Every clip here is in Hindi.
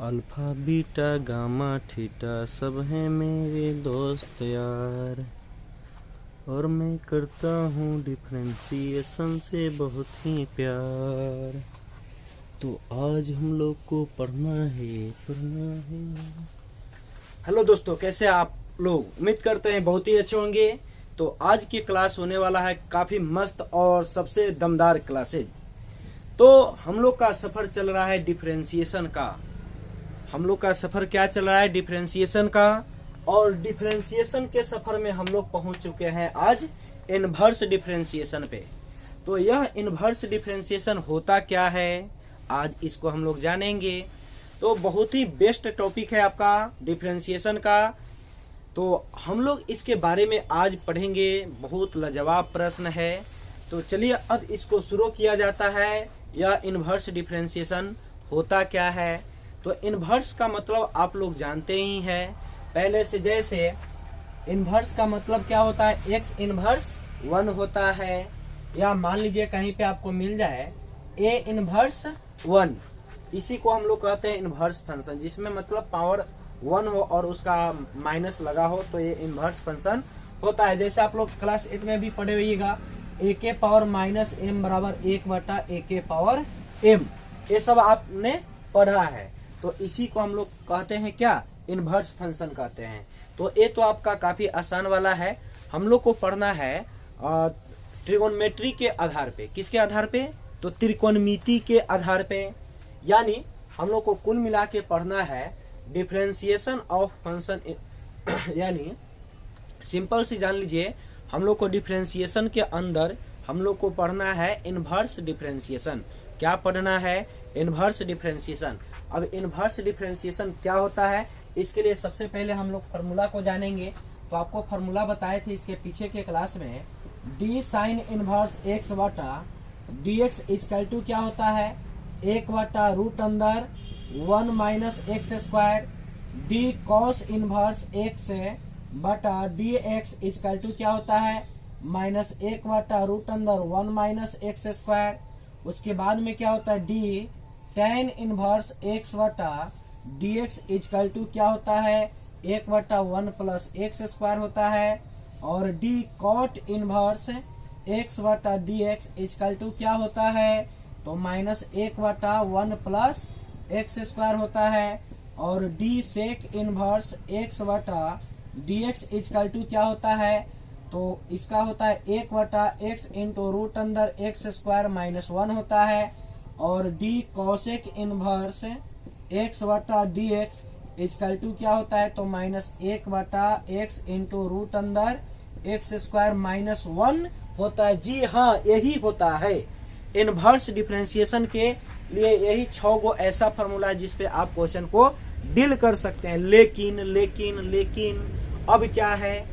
अल्फा बीटा गामा थीटा सब हैं मेरे दोस्त यार, और मैं करता हूँ डिफरेंशिएशन से बहुत ही प्यार। तो आज हम लोग को पढ़ना है। हेलो दोस्तों, कैसे आप लोग? उम्मीद करते हैं बहुत ही अच्छे होंगे। तो आज की क्लास होने वाला है काफी मस्त और सबसे दमदार क्लासेज। तो हम लोग का सफर चल रहा है डिफरेंशिएशन का। हम लोग का सफर क्या चल रहा है? डिफरेंशिएशन का। और डिफरेंशिएशन के सफर में हम लोग पहुंच चुके हैं आज इनवर्स डिफरेंशिएशन पे। तो यह इनवर्स डिफरेंशिएशन होता क्या है, आज इसको हम लोग जानेंगे। तो बहुत ही बेस्ट टॉपिक है आपका डिफरेंशिएशन का। तो हम लोग इसके बारे में आज पढ़ेंगे। बहुत लाजवाब प्रश्न है। तो चलिए अब इसको शुरू किया जाता है। यह इनवर्स डिफरेंशिएशन होता क्या है? तो इनवर्स का मतलब आप लोग जानते ही हैं पहले से। जैसे इनवर्स का मतलब क्या होता है? एक्स इनवर्स 1 होता है, या मान लीजिए कहीं पे आपको मिल जाए ए इनवर्स 1। इसी को हम लोग कहते हैं इनवर्स फंक्शन, जिसमें मतलब पावर 1 हो और उसका माइनस लगा हो, तो ये इनवर्स फंक्शन होता है। जैसे आप लोग क्लास 8 में भी पढ़े होइएगा, ए के पावर माइनस एम बराबर 1/a के पावर m। ये सब आपने पढ़ा है। तो इसी को हम लोग कहते हैं क्या? इनवर्स फंक्शन कहते हैं। तो ये तो आपका काफी आसान वाला है। हम लोग को पढ़ना है ट्रिगोनोमेट्री के आधार पे। किसके आधार पे? तो त्रिकोणमिति के आधार पे। यानी हम लोग को कुल मिला के पढ़ना है डिफरेंशिएशन ऑफ फंक्शन। यानी सिंपल सी जान लीजिए, हम लोग को डिफरेंशिएशन के अंदर हम लोग को पढ़ना है इनवर्स डिफरेंशिएशन। क्या पढ़ना है? Inverse differentiation. अब इनवर्स डिफरेंशिएशन क्या होता है, इसके लिए सबसे पहले हम लोग फार्मूला को जानेंगे। तो आपको फार्मूला बताए थे इसके पीछे के क्लास में। डी साइन इनवर्स एक्स बटा डी एक्स इजकल टू क्या होता है? 1/√1 minus x square D cos inverse x बटा डी एक्स इजकल टू क्या होता है? -1/√1 माइनस एक्स स्क्वायर। उसके बाद में क्या होता है? डी tan इनवर्स एक्स बटा डी एक्स इजकल टू क्या होता है? 1/1 प्लस एक्स स्क्वायर होता है। और डी कॉट इनवर्स एक्स बटा डी एक्स इजकल टू क्या होता है? तो -1/1 प्लस एक्स स्क्वायर होता है। और डी सेक इनवर्स एक्स बटा डी एक्स इजकल टू क्या होता है? तो इसका होता है 1/x इंटू रूट अंदर एक्स स्क्वायर -1 होता है। और डी कॉसेक इनवर्स एक्स बटा डी एक्स इजकल टू क्या होता है? तो -1/x इंटू रूट अंदर एक्स स्क्वायर -1 होता है। जी हाँ, यही होता है इनवर्स डिफरेंशिएशन के लिए। यही 6 गो ऐसा फॉर्मूला है जिसपे आप क्वेश्चन को डील कर सकते हैं। लेकिन अब क्या है?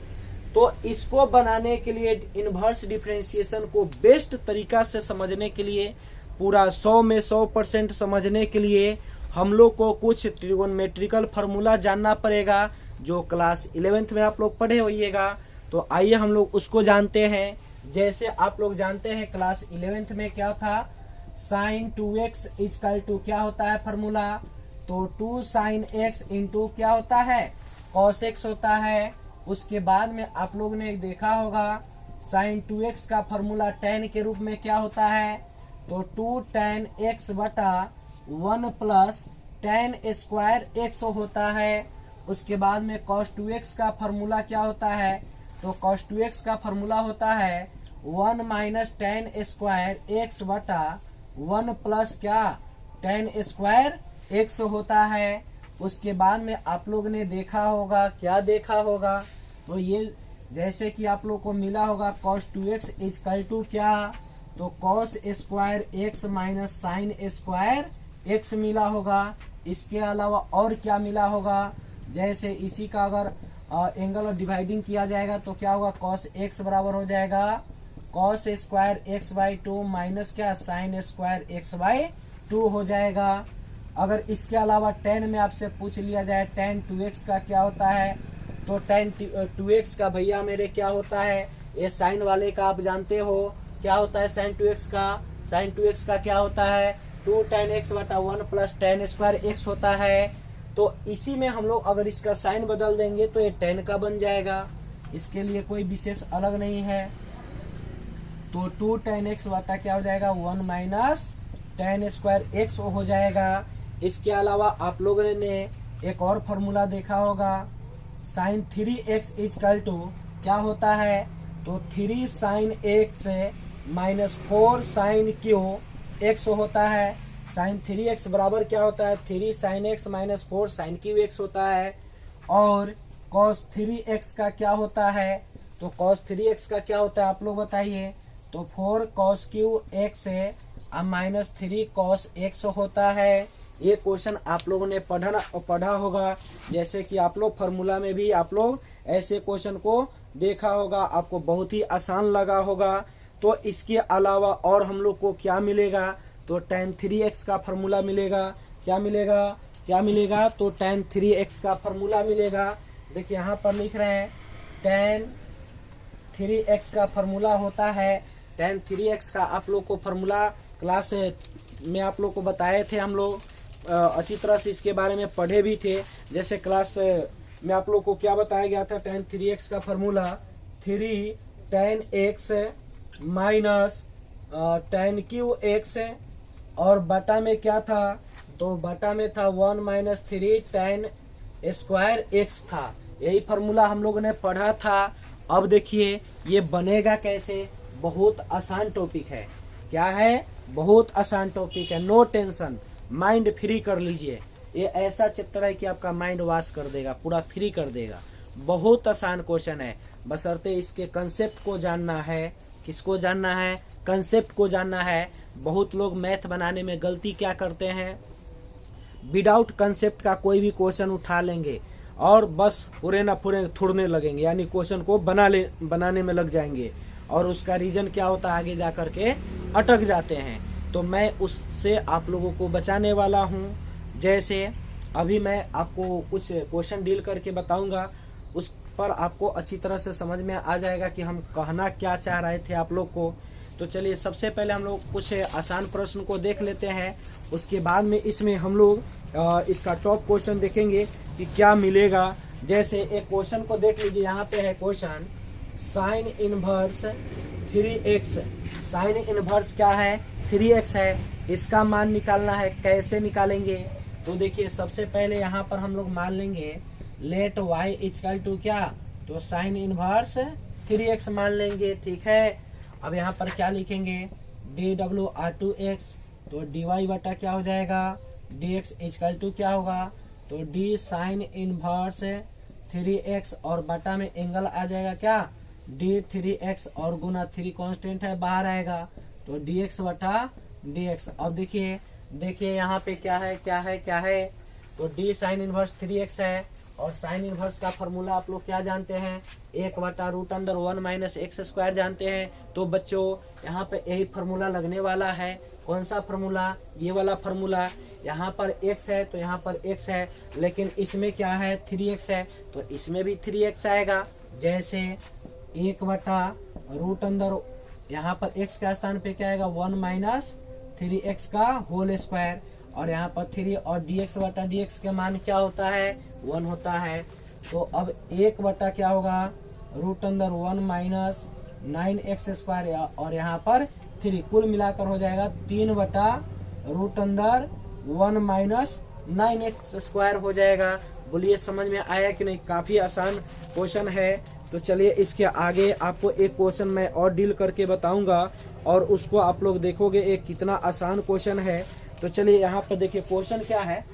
तो इसको बनाने के लिए, इनवर्स डिफरेंशिएशन को बेस्ट तरीका से समझने के लिए, पूरा 100 में 100% समझने के लिए हम लोग को कुछ ट्रिगोनोमेट्रिकल फार्मूला जानना पड़ेगा, जो क्लास 11th में आप लोग पढ़े होइएगा। तो आइए हम लोग उसको जानते हैं। जैसे आप लोग जानते हैं क्लास 11th में क्या था? साइन 2x इजकल टू क्या होता है फार्मूला? तो 2 साइन x इंटू क्या होता है? कॉस x होता है। उसके बाद में आप लोग ने देखा होगा साइन 2x का फार्मूला tan के रूप में क्या होता है? तो 2 tan x बटा 1 प्लस tan स्क्वायर x होता है। उसके बाद में cos 2x का फार्मूला क्या होता है? तो cos 2x का फार्मूला होता है 1 माइनस tan स्क्वायर x बटा 1 प्लस क्या? tan स्क्वायर x होता है। उसके बाद में आप लोग ने देखा होगा, क्या देखा होगा? तो ये जैसे कि आप लोग को मिला होगा cos 2x इजकल टू क्या? तो cos square x minus sine square x मिला होगा। इसके अलावा और क्या मिला होगा? जैसे इसी का अगर एंगल ऑफ डिवाइडिंग किया जाएगा तो क्या होगा? cos x बराबर हो जाएगा cos स्क्वायर x/2 माइनस क्या? साइन स्क्वायर x/2 हो जाएगा। अगर इसके अलावा tan में आपसे पूछ लिया जाए tan 2x का क्या होता है? तो tan 2x का भैया मेरे क्या होता है? ये साइन वाले का आप जानते हो क्या होता है? sin 2x का क्या होता है? 2 tan x बटा 1 प्लस tan स्क्वायर x होता है। तो इसी में हम लोग अगर इसका साइन बदल देंगे तो ये tan का बन जाएगा, इसके लिए कोई विशेष अलग नहीं है। तो 2 tan x बटा क्या हो जाएगा 1 माइनस tan स्क्वायर x हो जाएगा। इसके अलावा आप लोगों ने एक और फॉर्मूला देखा होगा, साइन 3x इजकल टू क्या होता है, तो 3 sine x minus 4 sine cube x होता है। साइन 3x बराबर क्या होता है 3 sine x minus 4 sine cube x होता है। और cos 3x का क्या होता है, तो cos 3x का क्या होता है आप लोग बताइए, तो 4 cos Q x minus 3 cos x होता है। ये क्वेश्चन आप लोगों ने पढ़ा होगा, जैसे कि आप लोग फार्मूला में भी आप लोग ऐसे क्वेश्चन को देखा होगा, आपको बहुत ही आसान लगा होगा। तो इसके अलावा और हम लोग को क्या मिलेगा, तो tan 3x का फार्मूला मिलेगा। क्या मिलेगा तो tan 3x का फार्मूला मिलेगा। देखिए यहाँ पर लिख रहे हैं tan 3x का फार्मूला होता है, tan 3x का आप लोग को फार्मूला क्लास में आप लोग को बताए थे, हम लोग अच्छी तरह से इसके बारे में पढ़े भी थे। जैसे क्लास में आप लोग को क्या बताया गया था, tan 3x का formula 3 tan x minus tan Q x, और बटा में क्या था, तो बटा में था 1 माइनस 3 tan स्क्वायर x था। यही फार्मूला हम लोगों ने पढ़ा था। अब देखिए ये बनेगा कैसे, बहुत आसान टॉपिक है। क्या है, बहुत आसान टॉपिक है, नो टेंशन, माइंड फ्री कर लीजिए। ये ऐसा चैप्टर है कि आपका माइंड वॉश कर देगा, पूरा फ्री कर देगा। बहुत आसान क्वेश्चन है, बशर्ते इसके कंसेप्ट को जानना है। किसको जानना है, कंसेप्ट को जानना है। बहुत लोग मैथ बनाने में गलती क्या करते हैं, विदाउट कंसेप्ट का कोई भी क्वेश्चन उठा लेंगे और बस पूरे ना पूरे थोड़ने लगेंगे, यानी क्वेश्चन को बनाने में लग जाएंगे, और उसका रीजन क्या होता है आगे जा करके अटक जाते हैं। तो मैं उससे आप लोगों को बचाने वाला हूं। जैसे अभी मैं आपको कुछ क्वेश्चन डील करके बताऊंगा, उस पर आपको अच्छी तरह से समझ में आ जाएगा कि हम कहना क्या चाह रहे थे आप लोग को। तो चलिए सबसे पहले हम लोग कुछ आसान प्रश्न को देख लेते हैं, उसके बाद में इसमें हम लोग इसका टॉप क्वेश्चन देखेंगे कि क्या मिलेगा। जैसे एक क्वेश्चन को देख लीजिए, यहाँ पे है question sine inverse 3x। Sine inverse क्या है, 3x है, इसका मान निकालना है। कैसे निकालेंगे, तो देखिए सबसे पहले यहाँ पर हम लोग मान लेंगे लेट y इक्वल टू क्या, तो साइन इनवर्स 3x मान लेंगे, ठीक है। अब यहाँ पर क्या लिखेंगे dw/2x, तो dy बटा क्या हो जाएगा dx इक्वल टू क्या होगा, तो d साइन इनवर्स 3x, और बटा में एंगल आ जाएगा क्या d 3x, और गुना 3 कांस्टेंट है बाहर आएगा, तो dx बटा dx। अब देखिए यहाँ पे क्या है, तो d साइन इनवर्स 3x है, और साइन इनवर्स का फॉर्मूला आप लोग क्या जानते हैं, 1/√1 माइनस एक्स स्क्वायर जानते हैं। तो बच्चों यहाँ पे यही फार्मूला लगने वाला है। कौन सा फार्मूला, ये वाला फार्मूला। यहाँ पर x है तो यहाँ पर x है, लेकिन इसमें क्या है 3x है, तो इसमें भी 3x आएगा। जैसे 1/√, यहाँ पर x का स्थान पे क्या आएगा 1 माइनस 3x का होल स्क्वायर, और यहाँ पर 3 और dx बटा dx का मान क्या होता है 1 होता है। तो अब 1 बटा क्या होगा √1 माइनस 9x स्क्वायर, और यहाँ पर 3, कुल मिलाकर हो जाएगा 3/√1 माइनस 9x स्क्वायर हो जाएगा। बोलिए समझ में आया कि नहीं, काफी आसान क्वेश्चन है। तो चलिए इसके आगे आपको एक क्वेश्चन मैं और डील करके बताऊंगा, और उसको आप लोग देखोगे एक कितना आसान क्वेश्चन है। तो चलिए यहाँ पर देखिए क्वेश्चन क्या है,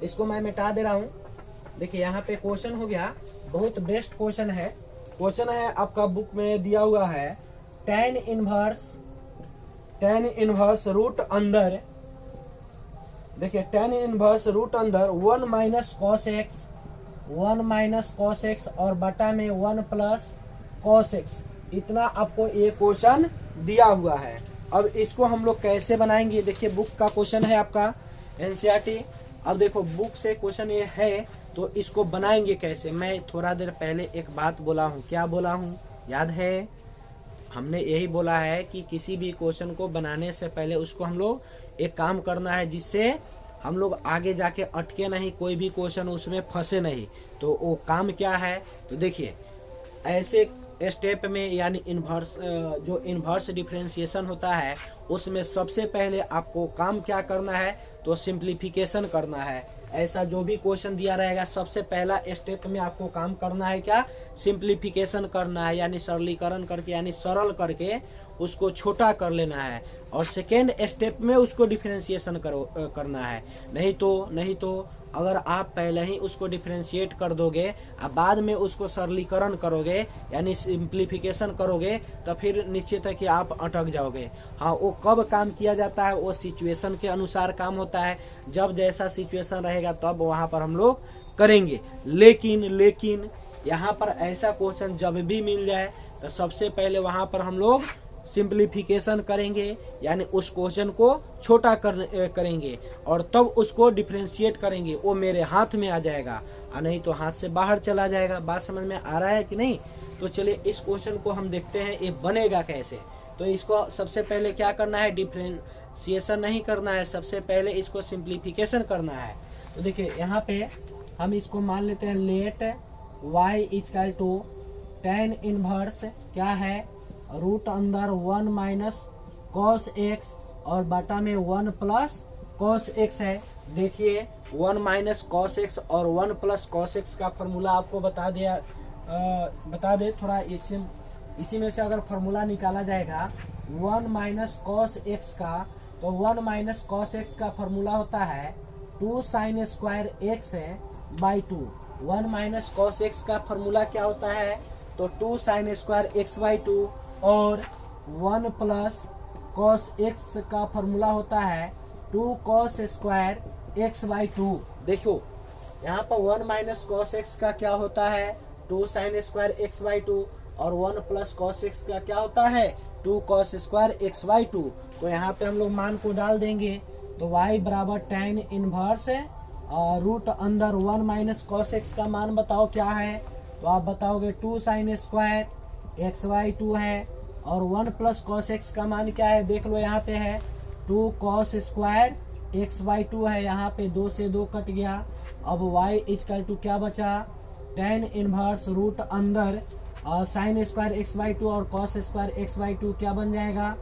इसको मैं मिटा दे रहा हूँ। देखिए यहाँ पे क्वेश्चन हो गया, बहुत बेस्ट क्वेश्चन है। क्वेश्चन है आपका बुक में दिया हुआ है tan इनवर्स रूट अंदर, देखिए tan इनवर्स रूट अंदर 1 माइनस cos x और बटा में 1 प्लस cos x, इतना आपको ये क्वेश्चन दिया हुआ है। अब इसको हम लोग कैसे बनाएंगे, देखिए बुक का क्वेश्चन है आपका NCERT। अब देखो बुक से क्वेश्चन ये है, तो इसको बनाएंगे कैसे। मैं थोड़ा देर पहले एक बात बोला हूँ, क्या बोला हूँ याद है, हमने यही बोला है कि किसी भी क्वेश्चन को बनाने से पहले उसको हम लोग एक काम करना है जिससे हम लोग आगे जाके अटके नहीं, कोई भी क्वेश्चन उसमें फंसे नहीं। तो वो काम क्या है, तो देखिए ऐसे स्टेप में यानी इन्वर्स जो इन्वर्स डिफरेंशिएशन होता है उसमें सबसे पहले आपको काम क्या करना है, तो सिंप्लीफिकेशन करना है। ऐसा जो भी क्वेश्चन दिया रहेगा सबसे पहला स्टेप में आपको काम करना है क्या, सिंप्लीफिकेशन करना है, यानी सरलीकरण करके यानी सरल करके उसको छोटा कर लेना है। और सेकेंड स्टेप में उसको डिफरेंशिएशन करना है। नहीं तो अगर आप पहले ही उसको डिफरेंशिएट कर दोगे और बाद में उसको सरलीकरण करोगे यानी सिंप्लीफिकेशन करोगे तो फिर निश्चित है कि आप अटक जाओगे। हाँ, वो कब काम किया जाता है, वो सिचुएशन के अनुसार काम होता है। जब जैसा सिचुएशन रहेगा तब वहाँ पर हम लोग करेंगे। लेकिन यहाँ पर ऐसा क्वेश्चन जब भी मिल जाए तो सबसे पहले वहाँ पर हम लोग सिंप्लीफिकेशन करेंगे यानी उस क्वेश्चन को छोटा करेंगे और तब उसको डिफरेंशिएट करेंगे। वो मेरे हाथ में आ जाएगा और नहीं तो हाथ से बाहर चला जाएगा। बात समझ में आ रहा है कि नहीं? तो चलिए इस क्वेश्चन को हम देखते हैं ये बनेगा कैसे। तो इसको सबसे पहले क्या करना है, डिफरेंशिएशन नहीं करना है, सबसे पहले इसको सिंप्लीफिकेशन करना है। तो देखिए यहाँ पे हम इसको मान लेते हैं let y equal to tan inverse क्या है, रूट अंदर 1 माइनस कॉस एक्स और बटा में 1 प्लस कॉस एक्स है। देखिए 1 माइनस कॉस एक्स और 1 प्लस कॉस एक्स का फॉर्मूला आपको बता दे थोड़ा। इसी में से अगर फॉर्मूला निकाला जाएगा 1 माइनस कॉस एक्स का, तो 1 माइनस कॉस एक्स का फॉर्मूला होता है 2 sine square x by 2। 1 minus cos x का फॉर्मूला क्या होता है, तो 2 साइन स्क्वायर एक्स बाई 2 और 1 प्लस कॉस एक्स का फॉर्मूला होता है 2 कॉस स्क्वायर एक्स बाई 2। देखो यहाँ पर 1 माइनस कॉस एक्स का क्या होता है, 2 साइन स्क्वायर एक्स बाई 2 और 1 प्लस कॉस एक्स का क्या होता है, 2 कॉस स्क्वायर एक्स बाई 2। तो यहाँ पे हम लोग मान को डाल देंगे तो y बराबर tan इनवर्स है और रूट अंदर 1 माइनस कॉस एक्स का मान बताओ क्या है, तो आप बताओगे 2 साइन स्क्वायर एक्स बाई 2 है और 1 प्लस कॉस एक्स का मान क्या है, देख लो यहाँ पे है 2 कॉस स्क्वायर एक्स बाई 2 है, यहाँ पे 2 से 2 कट गया। अब y इक्वल टू क्या बचा, tan इनवर्स रूट अंदर साइन स्क्वायर एक्स बाई 2 और कॉस स्क्वायर एक्स बाई 2 क्या बन जाएगा,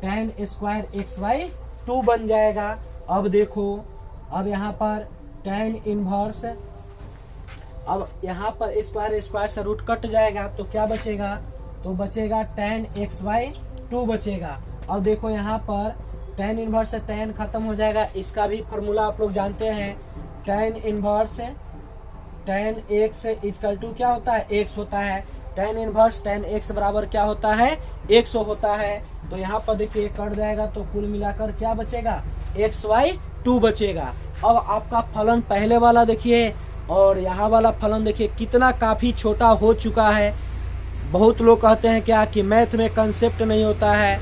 tan स्क्वायर एक्स बाई 2 बन जाएगा। अब देखो अब यहाँ पर tan इनवर्स, अब यहाँ पर स्क्वायर से रूट कट जाएगा तो क्या बचेगा, तो बचेगा tan x बाई 2 बचेगा। अब देखो यहाँ पर tan इनवर्स से tan खत्म हो जाएगा, इसका भी फॉर्मूला आप लोग जानते हैं, tan inverse tan x equal to क्या होता है, x होता है। tan इनवर्स tan x बराबर क्या होता है, 100 होता है। तो यहाँ पर देखिए कट जाएगा तो कुल मिलाकर क्या बचेगा, x बाई 2 बचेगा। अब आपका फलन पहले वाला देखिए और यहाँ वाला फलन देखिए कितना काफी छोटा हो चुका है। बहुत लोग कहते हैं क्या कि मैथ में कंसेप्ट नहीं होता है,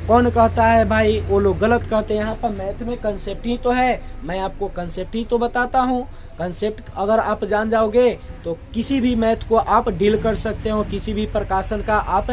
कौन कहता है भाई, वो लोग गलत कहते हैं। यहाँ पर मैथ में कंसेप्ट ही तो है, मैं आपको कंसेप्ट ही तो बताता हूँ। कंसेप्ट अगर आप जान जाओगे तो किसी भी मैथ को आप डील कर सकते हो, किसी भी प्रकाशन का आप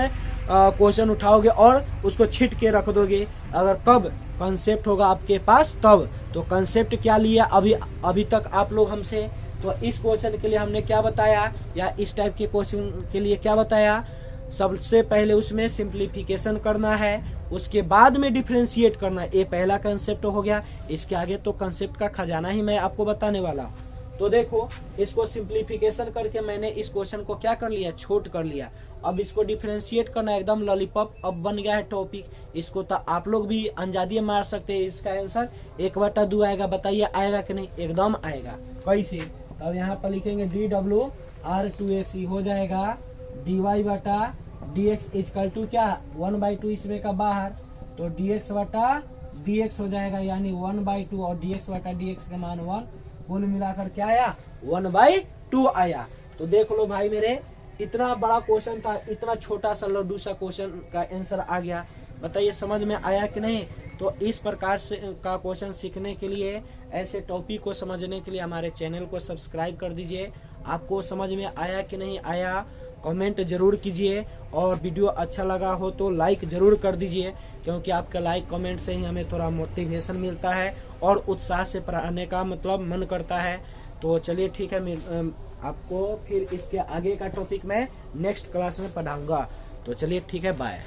क्वेश्चन उठाओगे और उसको छिट के रख दोगे। अगर तब कंसेप्ट होगा आपके पास तब। तो कंसेप्ट क्या लिया अभी तक आप लोग हमसे, तो इस क्वेश्चन के लिए हमने क्या बताया या इस टाइप के क्वेश्चन के लिए क्या बताया, सबसे पहले उसमें सिंप्लीफिकेशन करना है, उसके बाद में डिफरेंशिएट करना है। ये पहला कंसेप्ट हो गया। इसके आगे तो कंसेप्ट का खजाना ही मैं आपको बताने वाला हूँ। तो देखो इसको सिंप्लीफिकेशन करके मैंने इस क्वेश्चन को क्या कर लिया, छोट कर लिया। अब इसको डिफरेंशिएट करना एकदम लॉलीपॉप अब बन गया है टॉपिक। इसको तो आप लोग भी अंजादिए मार सकते हैं। इसका आंसर 1/2 आएगा, बताइए आएगा कि नहीं, एकदम आएगा। कैसे, अब यहाँ पर लिखेंगे DWR2x हो जाएगा dy बटा dx इक्वल टू क्या, 1/2 इसमें का बाहर, तो dx बटा dx हो जाएगा यानी 1/2 और dx बटा dx का मान 1, कुल मिलाकर क्या आया 1/2 आया। तो देख लो भाई मेरे, इतना बड़ा क्वेश्चन था, इतना छोटा सा लड्डू सा क्वेश्चन का आंसर आ गया। बताइए समझ में आया कि नहीं। तो इस प्रकार से का क्वेश्चन सीखने के लिए, ऐसे टॉपिक को समझने के लिए हमारे चैनल को सब्सक्राइब कर दीजिए। आपको समझ में आया कि नहीं आया कमेंट जरूर कीजिए और वीडियो अच्छा लगा हो तो लाइक ज़रूर कर दीजिए, क्योंकि आपका लाइक कमेंट से ही हमें थोड़ा मोटिवेशन मिलता है और उत्साह से पढ़ाने का मतलब मन करता है। तो चलिए ठीक है, आपको फिर इसके आगे का टॉपिक मैं नेक्स्ट क्लास में पढ़ाऊँगा। तो चलिए ठीक है, बाय।